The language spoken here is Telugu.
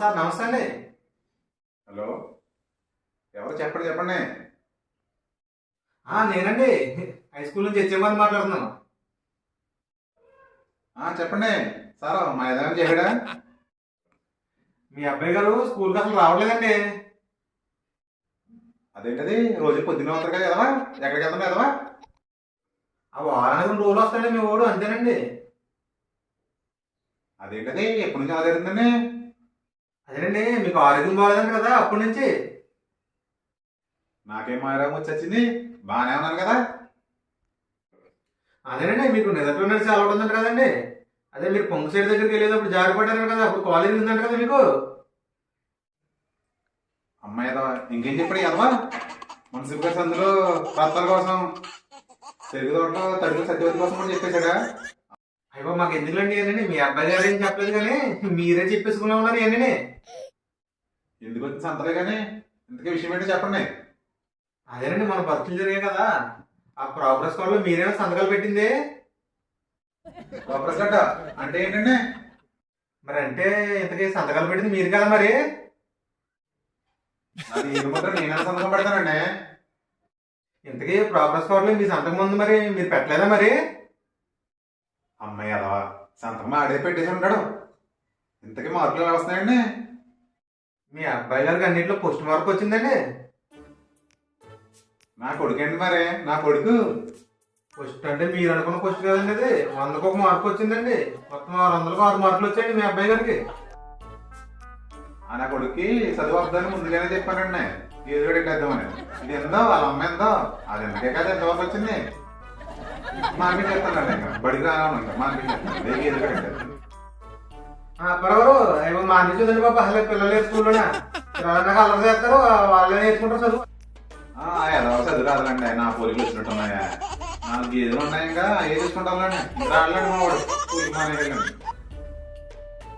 సార్ నమస్తే అండి. హలో, ఎవరు? చెప్పండి చెప్పండి. నేనండి, హై స్కూల్ నుంచి హెచ్ఎంఆర్ మాట్లాడుతున్నాను. చెప్పండి సార్, మా ఏదైనా చేయడా? మీ అబ్బాయి గారు స్కూల్కి అసలు రావట్లేదండి. అదేంటది, రోజు పొద్దున్న అవుతారు కదా ఎదవా? ఎక్కడికి వెళ్తాం ఎదవా? ఆ వారానికి 2 రోజులు వస్తాడండి మీ వాడు, అంతేనండి. అదేంటది, ఎప్పటి నుంచి అలా జరుగుతుందండి? అదేనండి, మీకు ఆరోగ్యం బాగాలేదండి కదా అప్పటి నుంచి. నాకేం మాయరాగం వచ్చి వచ్చింది, బాగానే ఉన్నాను కదా. అదేనండి, మీకు నిద్రలో నడిచి అలవాటు ఉందంట కదండి. అదే మీరు పొంగు సైడ్ దగ్గరికి వెళ్ళేటప్పుడు జారిపడ్డారు కదా, అప్పుడు కాలేజీ ఉందంట కదా మీకు. అమ్మాయి ఎదవా, ఇంకేం చెప్పాడు ఎదవా? మున్సిపల్ గారి సందులో రత్తాల కోసం, చెరుకు తోటలో తడుగు సత్యవతి కోసం కూడా చెప్పేశాడా? అయ్యో మాకు ఎందుకులండి ఏంటండి, మీ అబ్బాయి గారు ఏం చెప్పలేదు కానీ మీరే చెప్పేసుకున్నా ఉన్నారు ఏంటండి. ఎందుకు వచ్చిన సంతలే కానీ ఇంతకీ విషయం ఏంటో చెప్పండి. అదేనండి, మన బర్త్లు జరిగాయి కదా, ఆ ప్రోగ్రెస్ కార్డులో మీరేమో సంతకాలు పెట్టింది. ప్రోగ్రెస్ గడ్డ అంటే ఏంటండి? మరి అంటే ఇంతకీ సంతకాలు పెట్టింది మీరు కదా మరి. అది ఏడు మాత్రం నేను సంతకం పెడతానండి. ఇంతకీ ప్రోగ్రెస్ కార్డులో మీ సంతకం ఉంది, మరి మీరు పెట్టలేదా మరి. అమ్మాయి అదవా, సంతకం ఆడే పెట్టేసి ఉంటాడు. ఇంతకీ మార్కులు ఎలా వస్తున్నాయండి? మీ అబ్బాయి గారికి అన్నింటిలో పోస్ట్ మార్క్ వచ్చిందండి. నా కొడుకు ఏంటి మరి, నా కొడుకు. పోస్ట్ అంటే మీరు అనుకున్న పోస్ట్ కదండి, అది 100కు 1 మార్క్ వచ్చిందండి. మొత్తం 600కు 6 మార్కులు వచ్చాయండి మీ అబ్బాయి గారికి. నా కొడుక్కి చదువు వద్దని ముందుగానే చెప్పానండి, ఏదో పెట్టేద్దామని. ఇది ఎందో వాళ్ళ అమ్మ ఎందో, అది ఎందుకే కదా ఎంతవరకు వచ్చింది. మార్కెట్ చేస్తానండి, ఇంకా బడికి రాను, మార్కెట్ చేస్తాను ఏదో పెట్టేది. పరవరు ఏమో మానించదండి బాబా, అసలు పిల్లలు స్కూల్లోనే అల్లరి చేస్తారు, వాళ్ళే నేర్చుకుంటారు చదువు. ఏదో చదువు రాదులండి, నా పోలికలు వచ్చినట్టున్నాయా? 4 గేదెలు ఉన్నాయి, ఇంకా ఏ చూసుకుంటానండి. రాళ్ళండి మా వాడు స్కూల్కి మానేయాలండి.